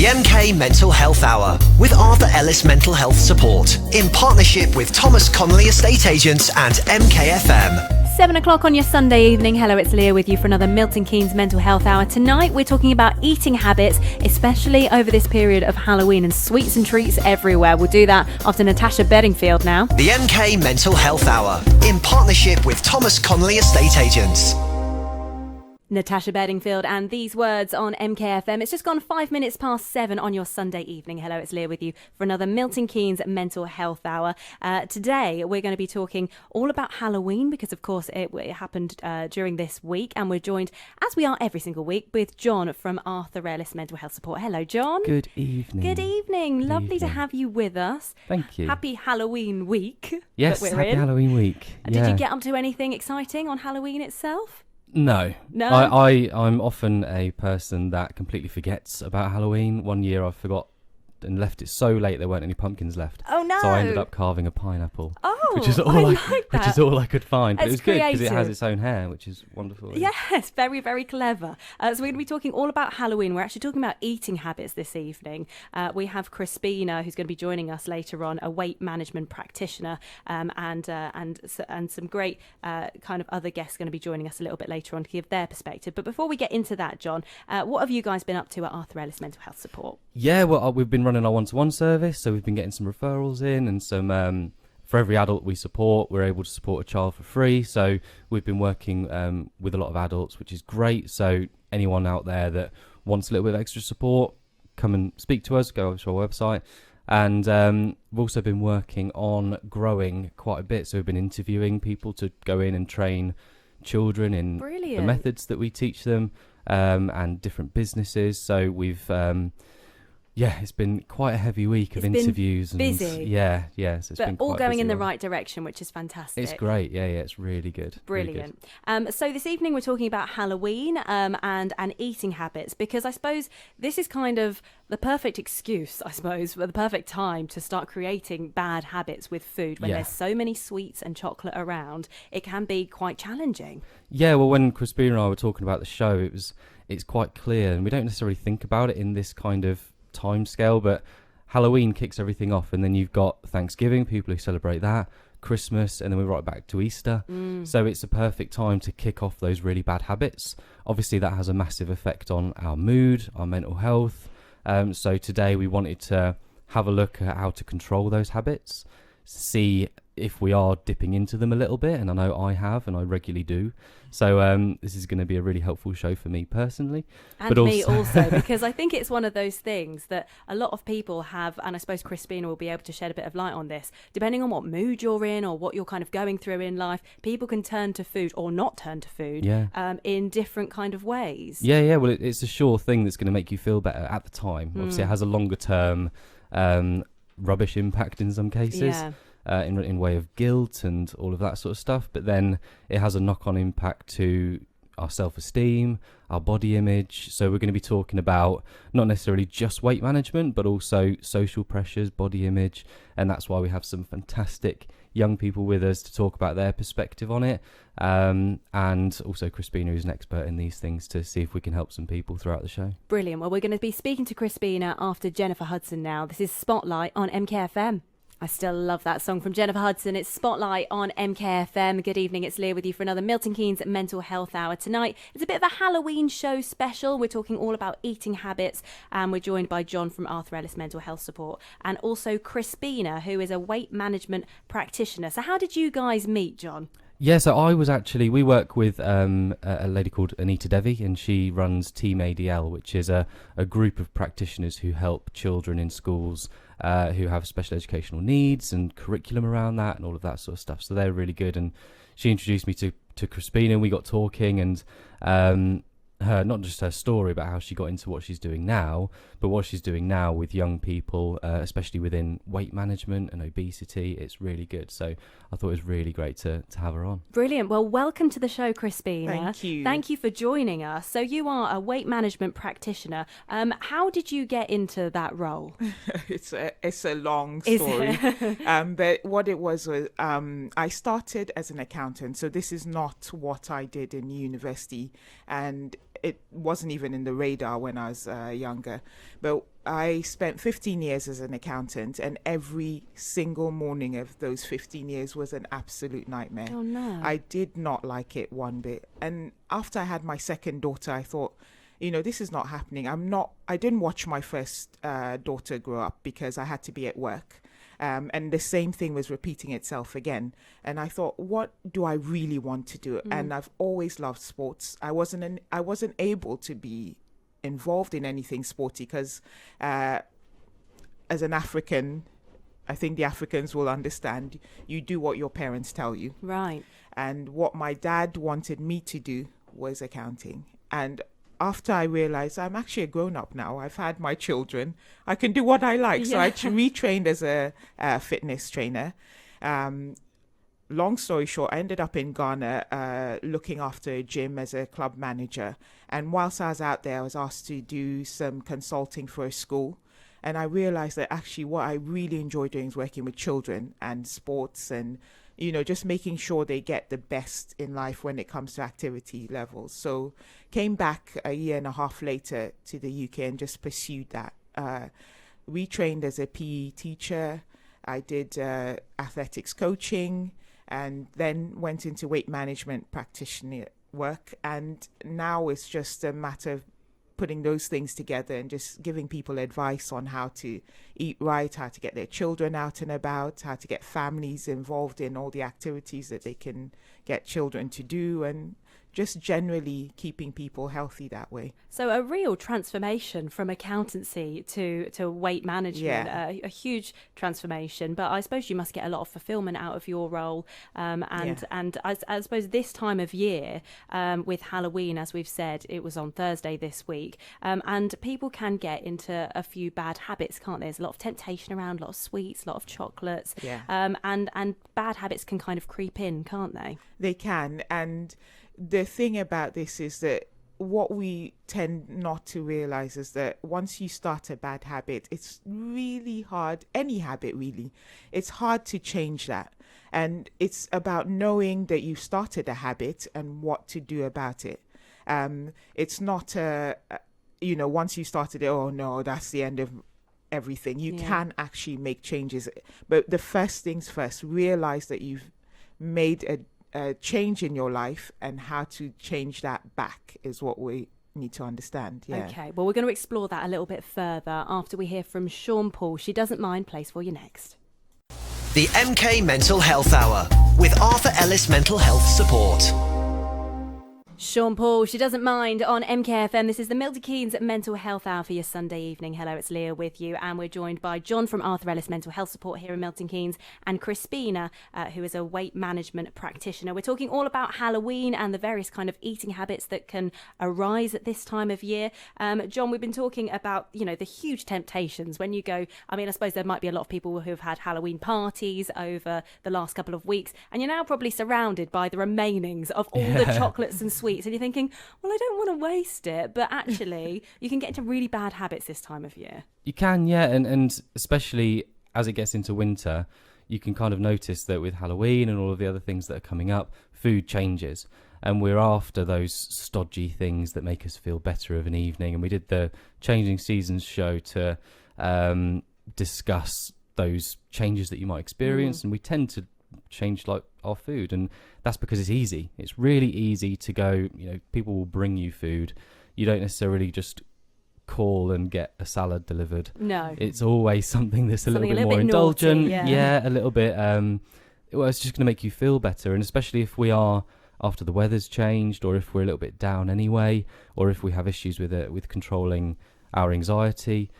The MK Mental Health Hour with Arthur Ellis Mental Health Support in partnership with Thomas Connolly Estate Agents and MKFM. 7 o'clock on your Sunday evening. Hello, it's Leah with you for another Milton Keynes Mental Health Hour. Tonight we're talking about eating habits, especially over this period of Halloween, and sweets and treats everywhere. We'll do that after Natasha Bedingfield now. The MK Mental Health Hour in partnership with Thomas Connolly Estate Agents. Natasha Bedingfield and these words on MKFM. It's just gone 5 minutes past 7 on your Sunday evening. Hello, it's Leah with you for another Milton Keynes Mental Health Hour. Today we're going to be talking all about Halloween because, of course, it happened during this week, and we're joined, as we are every single week, with John from Arthur Ellis Mental Health Support. Hello, John. Good evening. Good evening. Lovely to have you with us. Thank you. Happy Halloween week. Yes, that we're happy in. Halloween week. Did you get up to anything exciting on Halloween itself? No. I'm often a person that completely forgets about Halloween. One year I forgot and left it so late there weren't any pumpkins left. Oh no! So I ended up carving a pineapple. Oh, which is all which is all I could find. But it was good because it has its own hair, which is wonderful. Yes, very, very clever. So we're going to be talking all about Halloween. We're actually talking about eating habits this evening. We have Crispina, who's going to be joining us later on, a weight management practitioner, and some great kind of other guests going to be joining us a little bit later on to give their perspective. But before we get into that, John, what have you guys been up to at Arthur Ellis Mental Health Support? Yeah, well, we've been running our one-to-one service, so we've been getting some referrals in, and some for every adult we support, we're able to support a child for free. So we've been working with a lot of adults, which is great. So anyone out there that wants a little bit of extra support, come and speak to us, go over to our website. And we've also been working on growing quite a bit. So we've been interviewing people to go in and train children in the methods that we teach them, and different businesses. So we've it's been quite a heavy week of interviews. Been busy. Yeah. So it's been all quite going in the one. right direction, which is fantastic. It's great. Yeah, it's really good. Brilliant. Really good. So this evening we're talking about Halloween and eating habits, because I suppose this is kind of the perfect excuse, I suppose, for the perfect time to start creating bad habits with food. When there's so many sweets and chocolate around, it can be quite challenging. Yeah, well, when Crispina and I were talking about the show, it's quite clear, and we don't necessarily think about it in this kind of time scale, but Halloween kicks everything off, and then you've got Thanksgiving, people who celebrate that, Christmas, and then we're right back to Easter. So it's a perfect time to kick off those really bad habits. Obviously that has a massive effect on our mood, our mental health. So today we wanted to have a look at how to control those habits, see if we are dipping into them a little bit, and I know I have, and I regularly do. So this is going to be a really helpful show for me personally. And but me also, because I think it's one of those things that a lot of people have, and I suppose Crispina will be able to shed a bit of light on this, depending on what mood you're in or what you're kind of going through in life, people can turn to food or not turn to food in different kind of ways. Yeah, well, it's a sure thing that's going to make you feel better at the time. Obviously, it has a longer term rubbish impact in some cases. In way of guilt and all of that sort of stuff, but then it has a knock-on impact to our self-esteem, our body image. So we're going to be talking about not necessarily just weight management, but also social pressures, body image, and that's why we have some fantastic young people with us to talk about their perspective on it, and also Crispina, who's an expert in these things, to see if we can help some people throughout the show. Brilliant. Well, we're going to be speaking to Crispina after Jennifer Hudson now. This is Spotlight on MKFM. I still love that song from Jennifer Hudson. It's Spotlight on MKFM. Good evening, it's Leah with you for another Milton Keynes Mental Health Hour. Tonight, it's a bit of a Halloween show special. We're talking all about eating habits, and we're joined by John from Arthur Ellis Mental Health Support, and also Crispina, who is a weight management practitioner. So how did you guys meet, John? Yeah, so we work with a lady called Anita Devi, and she runs Team ADL, which is a group of practitioners who help children in schools who have special educational needs and curriculum around that and all of that sort of stuff. So they're really good, and she introduced me to Crispina, and we got talking, and not just her story about how she got into what she's doing now, but what she's doing now with young people, especially within weight management and obesity. It's really good. So I thought it was really great to have her on. Brilliant. Well, welcome to the show, Crispina. Thank you. Thank you for joining us. So you are a weight management practitioner. How did you get into that role? It's a long story. But what it was I started as an accountant. So this is not what I did in university. And it wasn't even in the radar when I was younger. But I spent 15 years as an accountant, and every single morning of those 15 years was an absolute nightmare. Oh, no. I did not like it one bit. And after I had my second daughter, I thought, this is not happening. I didn't watch my first daughter grow up because I had to be at work. And the same thing was repeating itself again. And I thought, what do I really want to do? And I've always loved sports. I wasn't able to be involved in anything sporty because as an African, I think the Africans will understand, you do what your parents tell you. Right. And what my dad wanted me to do was accounting. And after I realized I'm actually a grown-up now, I've had my children, I can do what I like. So I retrained as a fitness trainer. Long story short, I ended up in Ghana looking after a gym as a club manager. And whilst I was out there, I was asked to do some consulting for a school. And I realized that actually what I really enjoy doing is working with children and sports and just making sure they get the best in life when it comes to activity levels. So came back a year and a half later to the UK and just pursued that. Retrained as a PE teacher. I did athletics coaching and then went into weight management practitioner work. And now it's just a matter of putting those things together and just giving people advice on how to eat right, how to get their children out and about, how to get families involved in all the activities that they can get children to do, and just generally keeping people healthy that way. So a real transformation from accountancy to weight management, a huge transformation. But I suppose you must get a lot of fulfillment out of your role. And I suppose this time of year, with Halloween, as we've said, it was on Thursday this week, and people can get into a few bad habits, can't there? There's a lot of temptation around, a lot of sweets, a lot of chocolates, and bad habits can kind of creep in, can't they? They can. And the thing about this is that what we tend not to realize is that once you start a bad habit, it's really hard, any habit really, it's hard to change that. And it's about knowing that you started a habit and what to do about it. It's not, once you started it, oh no, that's the end of everything. You can actually make changes. But the first things first, realize that you've made a change in your life, and how to change that back is what we need to understand. Okay, well, we're going to explore that a little bit further after we hear from Sean Paul. She Doesn't Mind plays for you next. The MK Mental Health Hour with Arthur Ellis Mental Health Support. Sean Paul, She Doesn't Mind on MKFM. This is the Milton Keynes Mental Health Hour for your Sunday evening. Hello, it's Leah with you, and we're joined by John from Arthur Ellis Mental Health Support here in Milton Keynes, and Crispina, who is a weight management practitioner. We're talking all about Halloween and the various kind of eating habits that can arise at this time of year. John, we've been talking about, the huge temptations when you go. I mean, I suppose there might be a lot of people who have had Halloween parties over the last couple of weeks, and you're now probably surrounded by the remainings of all the chocolates and sweets, and you're thinking, well, I don't want to waste it, but actually you can get into really bad habits this time of year. You can, yeah, and especially as it gets into winter, you can kind of notice that with Halloween and all of the other things that are coming up, food changes, and we're after those stodgy things that make us feel better of an evening. And we did the Changing Seasons show to discuss those changes that you might experience, and we tend to change like our food, and that's because it's easy. It's really easy to go, people will bring you food. You don't necessarily just call and get a salad delivered. No, it's always something that's a little bit more indulgent. Naughty, a little bit it's just going to make you feel better. And especially if we are, after the weather's changed, or if we're a little bit down anyway, or if we have issues with controlling our anxiety,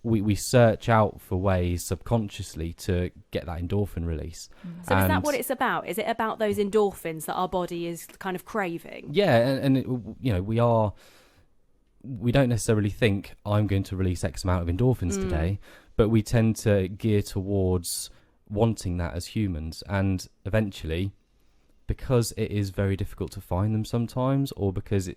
we search out for ways subconsciously to get that endorphin release. So is that what it's about? Is it about those endorphins that our body is kind of craving? Yeah, and we don't necessarily think I'm going to release X amount of endorphins today, but we tend to gear towards wanting that as humans. And eventually, because it is very difficult to find them sometimes, or because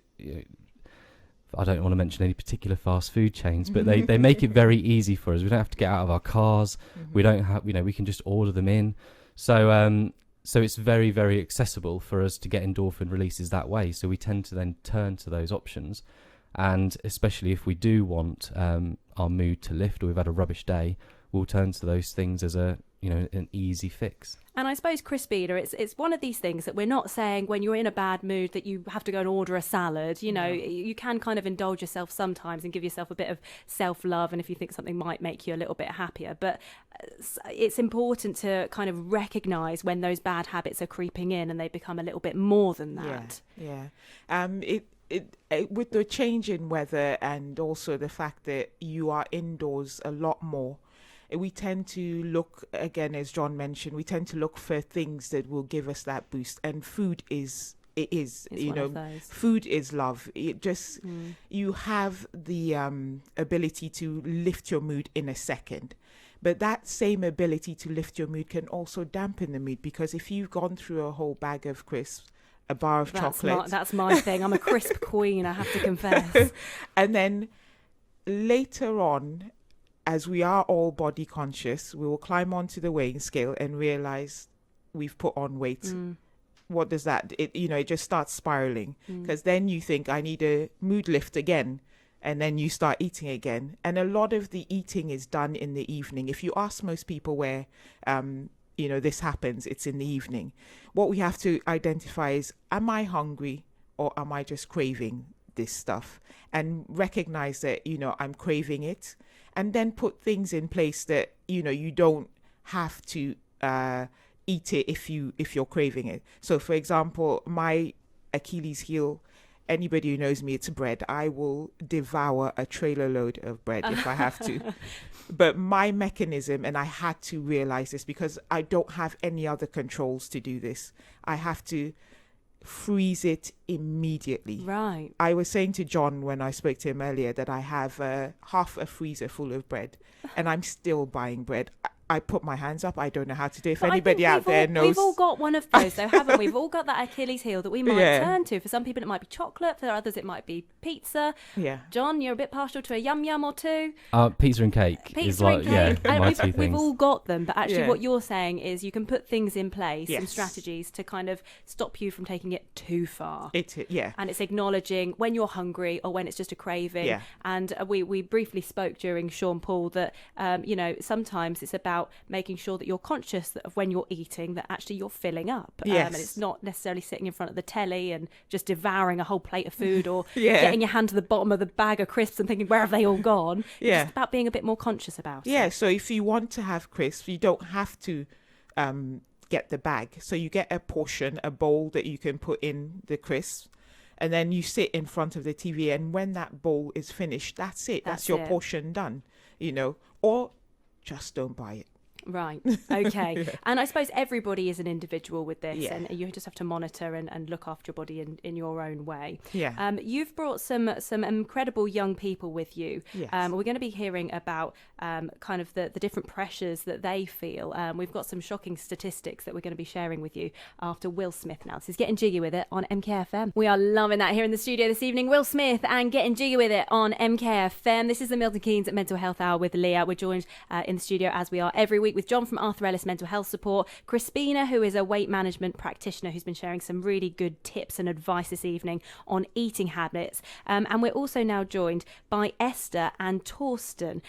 I don't want to mention any particular fast food chains, but they make it very easy for us. We don't have to get out of our cars. We don't have, we can just order them in. So so it's very, very accessible for us to get endorphin releases that way. So we tend to then turn to those options. And especially if we do want our mood to lift, or we've had a rubbish day, we'll turn to those things as an easy fix. And I suppose, Crispina, it's one of these things that we're not saying when you're in a bad mood that you have to go and order a salad. You can kind of indulge yourself sometimes and give yourself a bit of self-love, and if you think something might make you a little bit happier. But it's important to kind of recognise when those bad habits are creeping in and they become a little bit more than that. Yeah. With the change in weather, and also the fact that you are indoors a lot more, we tend to look, again, as John mentioned, we tend to look for things that will give us that boost. And food is food is love. It just, you have the ability to lift your mood in a second. But that same ability to lift your mood can also dampen the mood, because if you've gone through a whole bag of crisps, a bar of chocolate. That's my thing. I'm a crisp queen, I have to confess. And then later on, as we are all body conscious, we will climb onto the weighing scale and realize we've put on weight. What does that? It just starts spiraling, because then you think, I need a mood lift again, and then you start eating again. And a lot of the eating is done in the evening. If you ask most people where this happens, it's in the evening. What we have to identify is, am I hungry, or am I just craving this stuff? And recognize that, I'm craving it, and then put things in place that, you don't have to eat it if you're craving it. So, for example, my Achilles heel, anybody who knows me, it's bread. I will devour a trailer load of bread if I have to. But my mechanism, and I had to realize this because I don't have any other controls to do this, I have to freeze it immediately. Right. I was saying to John when I spoke to him earlier that I have half a freezer full of bread, and I'm still buying bread. I put my hands up. I don't know how to do it. If anybody out there knows. We've all got one of those, though, haven't we? We've all got that Achilles heel that we might turn to. For some people, it might be chocolate. For others, it might be pizza. Yeah. John, you're a bit partial to a yum yum or two. Pizza and cake. Pizza and cake. Yeah, my two things. We've all got them, but actually what you're saying is you can put things in place and strategies to kind of stop you from taking it too far. And it's acknowledging when you're hungry or when it's just a craving. Yeah. And we briefly spoke during Sean Paul that, sometimes it's about making sure that you're conscious of when you're eating that actually you're filling up. And it's not necessarily sitting in front of the telly and just devouring a whole plate of food or getting your hand to the bottom of the bag of crisps and thinking, where have they all gone? It's just about being a bit more conscious about it. Yeah, so if you want to have crisps, you don't have to get the bag. So you get a portion, a bowl that you can put in the crisps, and then you sit in front of the TV, and when that bowl is finished, that's it. That's your portion done, or just don't buy it. Right. Okay. And I suppose everybody is an individual with this, and you just have to monitor and look after your body in your own way. Yeah. You've brought some incredible young people with you. Yes. We're going to be hearing about kind of the different pressures that they feel. We've got some shocking statistics that we're going to be sharing with you after Will Smith now. This is Getting Jiggy With It on MKFM. We are loving that here in the studio this evening. Will Smith and Getting Jiggy With It on MKFM. This is the Milton Keynes Mental Health Hour with Leah. We're joined in the studio, as we are every week, with John from Arthur Ellis Mental Health Support, Crispina, who is a weight management practitioner who's been sharing some really good tips and advice this evening on eating habits. And we're also now joined by Esther and Torsten.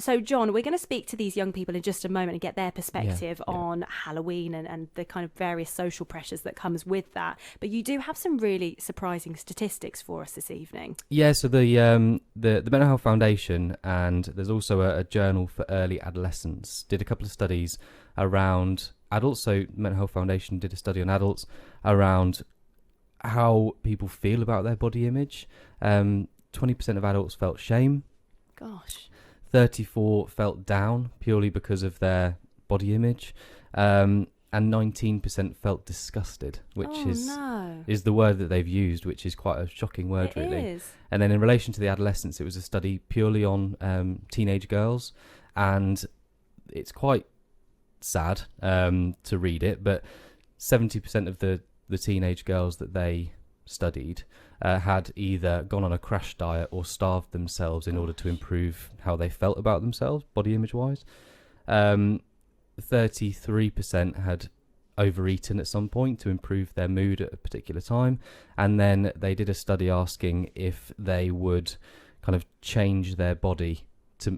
So, John, we're going to speak to these young people in just a moment and get their perspective on Halloween and the kind of various social pressures that comes with that. But you do have some really surprising statistics for us this evening. Yeah, so the Mental Health Foundation, and there's also a journal for early adolescents, did a couple of studies around adults. So Mental Health Foundation did a study on adults around how people feel about their body image. 20% of adults felt shame. Gosh. 34% felt down purely because of their body image. And 19% felt disgusted, which is the word that they've used, which is quite a shocking word, really. It is. And then in relation to the adolescents, it was a study purely on teenage girls, and it's quite sad to read it, but 70% of the teenage girls that they studied had either gone on a crash diet or starved themselves in order to improve how they felt about themselves, body image wise. 33% had overeaten at some point to improve their mood at a particular time. And then they did a study asking if they would kind of change their body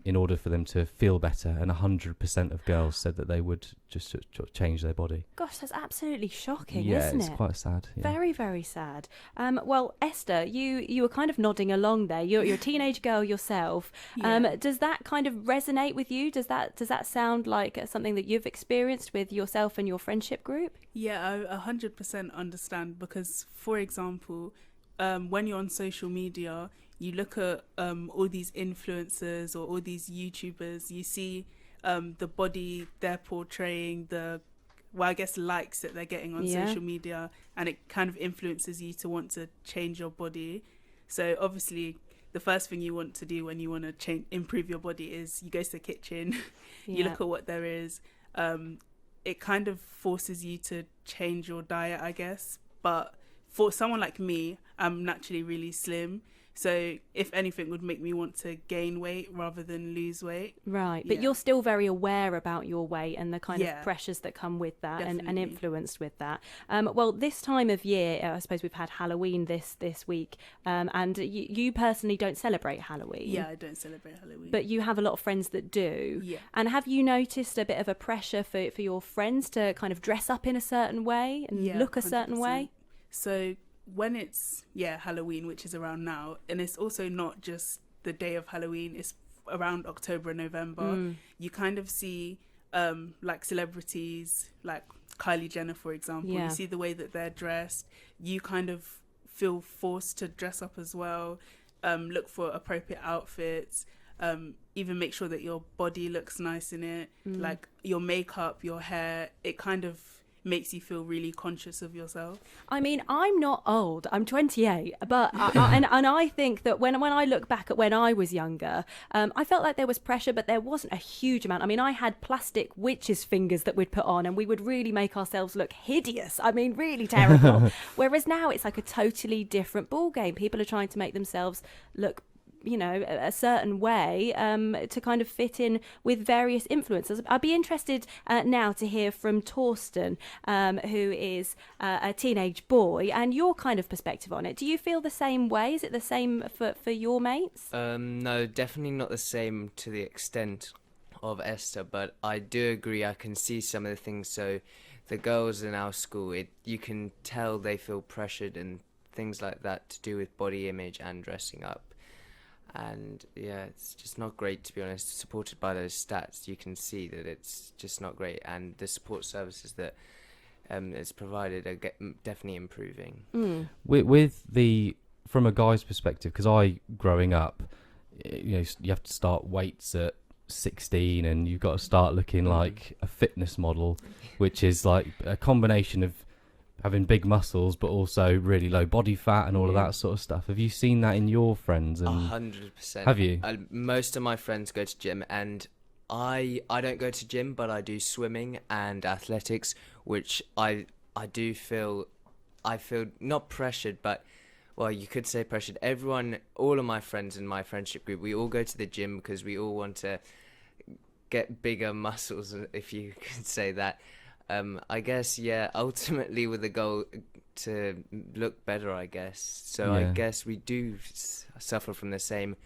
in order for them to feel better, and 100% of girls said that they would just change their body. Gosh, that's absolutely shocking, Yeah, isn't it? it's quite sad. Yeah. Very, very sad. Well, Esther, you were kind of nodding along there. You're a teenage girl yourself. Yeah. Does that kind of resonate with you? Does that sound like something that you've experienced with yourself and your friendship group? Yeah, I 100% understand, because, for example, when you're on social media, you look at all these influencers or all these YouTubers, you see the body they're portraying, I guess likes that they're getting on social media, and it kind of influences you to want to change your body. So obviously the first thing you want to do when you want to improve your body is you go to the kitchen, you look at what there is. It kind of forces you to change your diet, I guess. But for someone like me, I'm naturally really slim. So if anything would make me want to gain weight rather than lose weight. Right, but you're still very aware about your weight and the kind of pressures that come with that, and influenced with that. Well, this time of year, I suppose we've had Halloween this week, and you personally don't celebrate Halloween. Yeah, I don't celebrate Halloween. But you have a lot of friends that do. Yeah. And have you noticed a bit of a pressure for your friends to kind of dress up in a certain way and look a certain 100%. way? So when it's Halloween, which is around now, and it's also not just the day of Halloween, it's around October and November, you kind of see like celebrities like Kylie Jenner, for example. You see the way that they're dressed, you kind of feel forced to dress up as well, look for appropriate outfits, even make sure that your body looks nice in it, like your makeup, your hair, it kind of makes you feel really conscious of yourself. I mean, I'm not old. I'm 28, but and I think that when I look back at when I was younger, I felt like there was pressure, but there wasn't a huge amount. I mean, I had plastic witches' fingers that we'd put on, and we would really make ourselves look hideous. I mean, really terrible. Whereas now it's like a totally different ball game. People are trying to make themselves look, you know, a certain way to kind of fit in with various influencers. I'd be interested now to hear from Torsten, who is a teenage boy, and your kind of perspective on it. Do you feel the same way? Is it the same for your mates? No, definitely not the same to the extent of Esther, but I do agree. I can see some of the things. So the girls in our school, you can tell they feel pressured and things like that to do with body image and dressing up. And it's just not great, to be honest. Supported by those stats, you can see that it's just not great, and the support services that it's provided are definitely improving. From a guy's perspective, because growing up, you have to start weights at 16, and you've got to start looking like a fitness model, which is like a combination of having big muscles but also really low body fat and all of that sort of stuff. Have you seen that in your friends? 100%. Have you? Most of my friends go to gym, and I don't go to gym, but I do swimming and athletics, which I feel not pressured, but well, you could say pressured. All of my friends in my friendship group, we all go to the gym because we all want to get bigger muscles, if you could say that. I guess, ultimately with the goal to look better, I guess. So I guess we do suffer from the same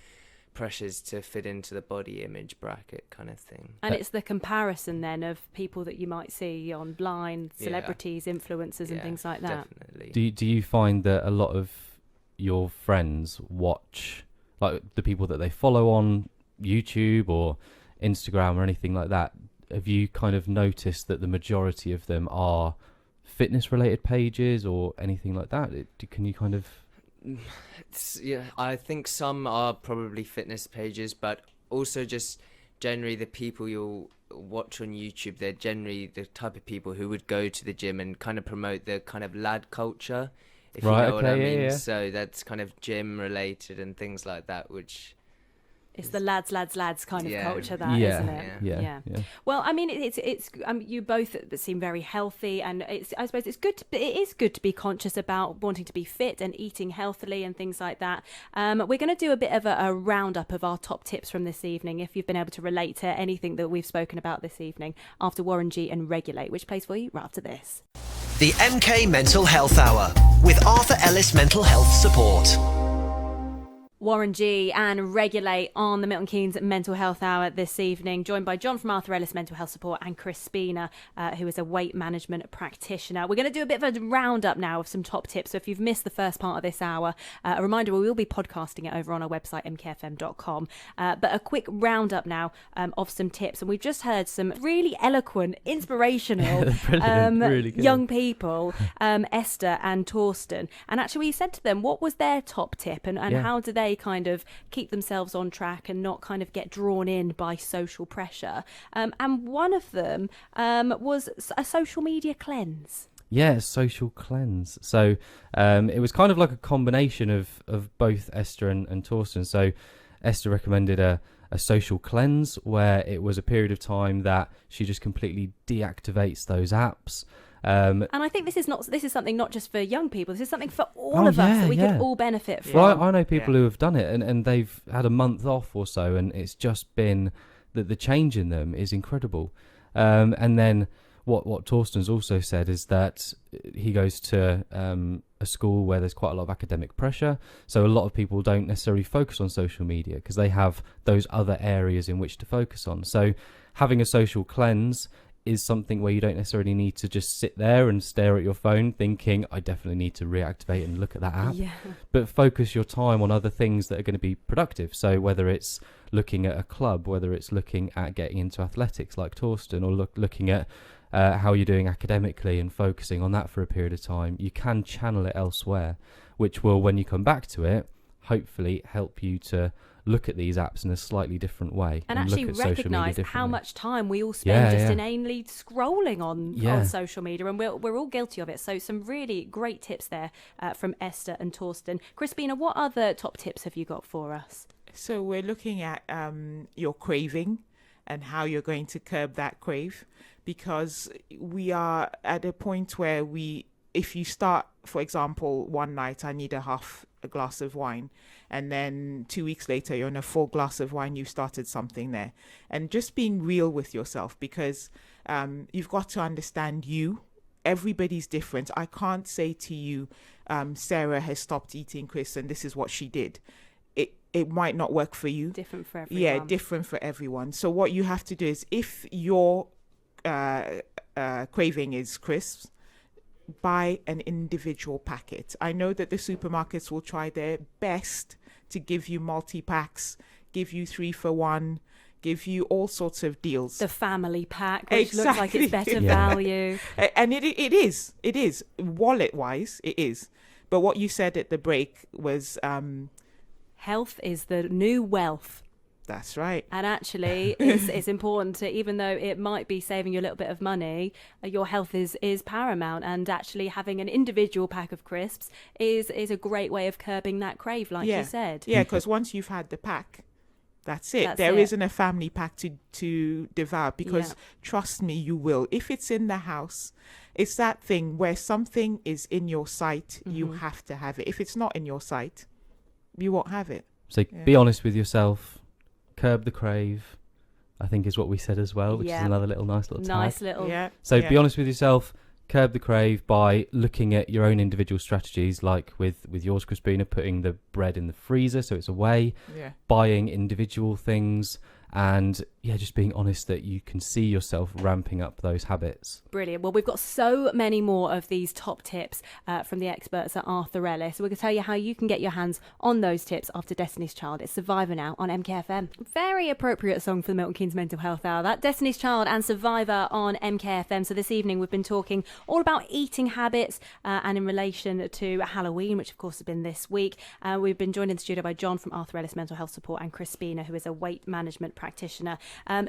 pressures to fit into the body image bracket kind of thing. And it's the comparison then of people that you might see online, celebrities, influencers and things like that. Definitely. Do you find that a lot of your friends watch, like the people that they follow on YouTube or Instagram or anything like that? Have you kind of noticed that the majority of them are fitness related pages or anything like that? Can you kind of... I think some are probably fitness pages, but also just generally the people you'll watch on YouTube, they're generally the type of people who would go to the gym and kind of promote the kind of lad culture, if you know what I mean. Yeah. So that's kind of gym related and things like that, which... It's the lads kind of culture, isn't it? Yeah. Well, I mean, it's you both seem very healthy, and I suppose it is good to be conscious about wanting to be fit and eating healthily and things like that. We're going to do a bit of a roundup of our top tips from this evening, if you've been able to relate to anything that we've spoken about this evening, after Warren G and Regulate, which plays for you right after this. The MK Mental Health Hour with Arthur Ellis Mental Health Support. Warren G and Regulate on the Milton Keynes Mental Health Hour this evening, joined by John from Arthur Ellis Mental Health Support and Chris Spina, who is a weight management practitioner. We're going to do a bit of a roundup now of some top tips. So if you've missed the first part of this hour, a reminder, we will be podcasting it over on our website, mkfm.com. But a quick roundup now of some tips. And we've just heard some really eloquent, inspirational really good. young people, Esther and Torsten. And actually we said to them, what was their top tip and how do they kind of keep themselves on track and not kind of get drawn in by social pressure? And one of them was a social media cleanse. Yeah, social cleanse. So it was kind of like a combination of both Esther and Torsten. So Esther recommended a social cleanse where it was a period of time that she just completely deactivates those apps. And I think this is something not just for young people. This is something for all of us that we could all benefit from. Well, I know people who have done it and they've had a month off or so, and it's just been that the change in them is incredible. And then what Torsten's also said is that he goes to a school where there's quite a lot of academic pressure, so a lot of people don't necessarily focus on social media because they have those other areas in which to focus on. So having a social cleanse is something where you don't necessarily need to just sit there and stare at your phone thinking, I definitely need to reactivate and look at that app. Yeah. But focus your time on other things that are going to be productive. So whether it's looking at a club, whether it's looking at getting into athletics like Torsten, or looking at how you're doing academically and focusing on that for a period of time, you can channel it elsewhere, which will, when you come back to it, hopefully help you to look at these apps in a slightly different way and actually recognise how much time we all spend inanely scrolling on social media, and we're all guilty of it. So some really great tips there from Esther and Torsten. Crispina, what other top tips have you got for us? So we're looking at your craving and how you're going to curb that crave, because we are at a point where if you start, for example, one night, I need a glass of wine, and then 2 weeks later you're on a full glass of wine, you started something there. And just being real with yourself, because you've got to understand everybody's different. I can't say to you, Sarah has stopped eating Chris and this is what she did. It might not work for you. Different for everyone. Yeah, different for everyone. So what you have to do is, if your craving is crisps, buy an individual packet. I know that the supermarkets will try their best to give you multi-packs, give you 3 for 1, give you all sorts of deals. The family pack, which looks like it's better value. And it is. Wallet-wise, it is. But what you said at the break was... health is the new wealth. That's right. And actually, it's important to, even though it might be saving you a little bit of money, your health is paramount. And actually having an individual pack of crisps is a great way of curbing that crave, like you said. Yeah, because once you've had the pack, that's it. There isn't a family pack to devour, because trust me, you will. If it's in the house, it's that thing where something is in your sight, you have to have it. If it's not in your sight, you won't have it. So be honest with yourself. Curb the crave, I think, is what we said as well, which is another nice little tag. So be honest with yourself, curb the crave by looking at your own individual strategies, like with yours, Crispina, putting the bread in the freezer so it's away, buying individual things, and just being honest that you can see yourself ramping up those habits. Brilliant. Well, we've got so many more of these top tips from the experts at Arthur Ellis. We're going to tell you how you can get your hands on those tips after Destiny's Child. It's Survivor now on MKFM. Very appropriate song for the Milton Keynes Mental Health Hour. That Destiny's Child and Survivor on MKFM. So this evening we've been talking all about eating habits and in relation to Halloween, which of course has been this week. We've been joined in the studio by John from Arthur Ellis Mental Health Support and Chris Spina, who is a weight management practitioner.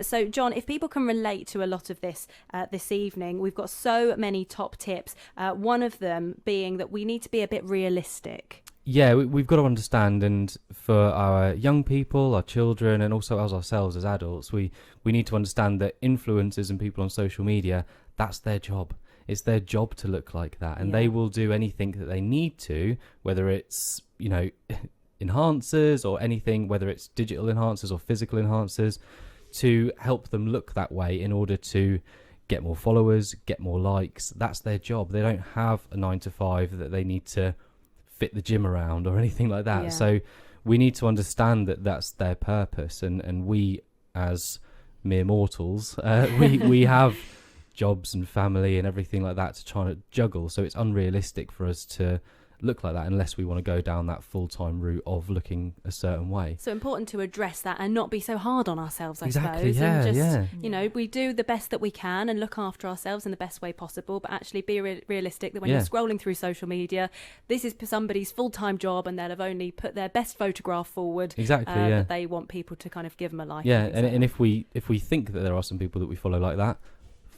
So John, if people can relate to a lot of this this evening, we've got so many top tips. One of them being that we need to be a bit realistic. Yeah, we've got to understand, and for our young people, our children, and also as ourselves as adults, we need to understand that influencers and people on social media, that's their job. It's their job to look like that, and they will do anything that they need to, whether it's, enhancers or anything, whether it's digital enhancers or physical enhancers, to help them look that way in order to get more followers, get more likes. That's their job. They don't have a 9 to 5 that they need to fit the gym around or anything like that. Yeah. So we need to understand that that's their purpose, and we as mere mortals, we have jobs and family and everything like that to try to juggle. So it's unrealistic for us to look like that unless we want to go down that full-time route of looking a certain way. So important to address that and not be so hard on ourselves, I Exactly, suppose. yeah, And just, yeah. you know, we do the best that we can and look after ourselves in the best way possible, but actually be realistic that when you're scrolling through social media, this is somebody's full-time job and they'll have only put their best photograph forward. Exactly, that they want people to kind of give them a like. Yeah, and if we think that there are some people that we follow like that,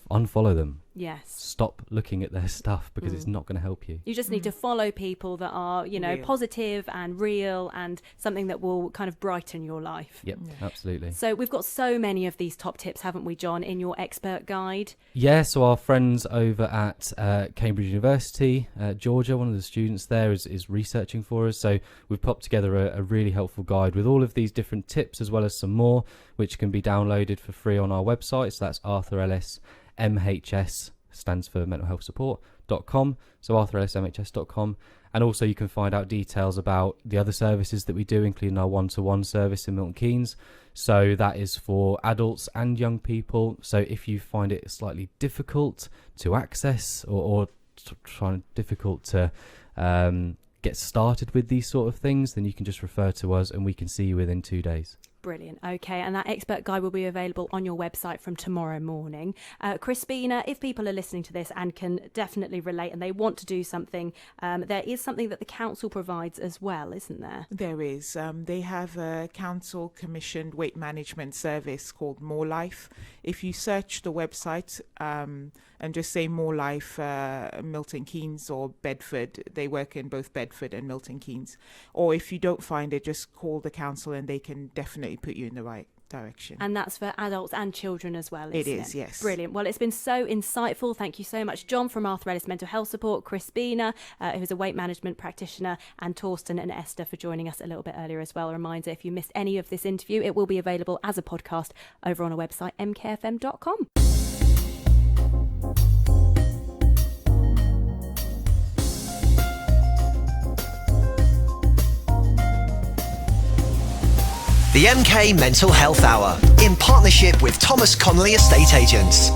unfollow them. Yes. Stop looking at their stuff because it's not going to help you. You just need to follow people that are, you know, Real. positive and real and something that will kind of brighten your life. Yep, absolutely. So we've got so many of these top tips, haven't we, John, in your expert guide? Yeah, so our friends over at Cambridge University, Georgia, one of the students there is researching for us. So we've popped together a really helpful guide with all of these different tips as well as some more, which can be downloaded for free on our website. So that's Arthur Ellis MHS, stands for mental health support.com. So ArthurEllisMHS.com. And also you can find out details about the other services that we do, including our one-to-one service in Milton Keynes. So that is for adults and young people. So if you find it slightly difficult to access or difficult to get started with these sort of things, then you can just refer to us and we can see you within 2 days. Brilliant. Okay, and that expert guide will be available on your website from tomorrow morning. Crispina, if people are listening to this and can definitely relate and they want to do something, there is something that the council provides as well, isn't there? There is. They have a council commissioned weight management service called More Life. If you search the website and just say More Life Milton Keynes or Bedford, they work in both Bedford and Milton Keynes. Or if you don't find it, just call the council and they can definitely put you in the right direction. And that's for adults and children as well, isn't it? It is, yes. Brilliant. Well, it's been so insightful. Thank you so much, John from Arthur Ellis Mental Health Support, Crispina, who's a weight management practitioner, and Torsten and Esther for joining us a little bit earlier as well. A reminder, if you missed any of this interview, it will be available as a podcast over on our website, mkfm.com. The MK Mental Health Hour, in partnership with Thomas Connolly Estate Agents.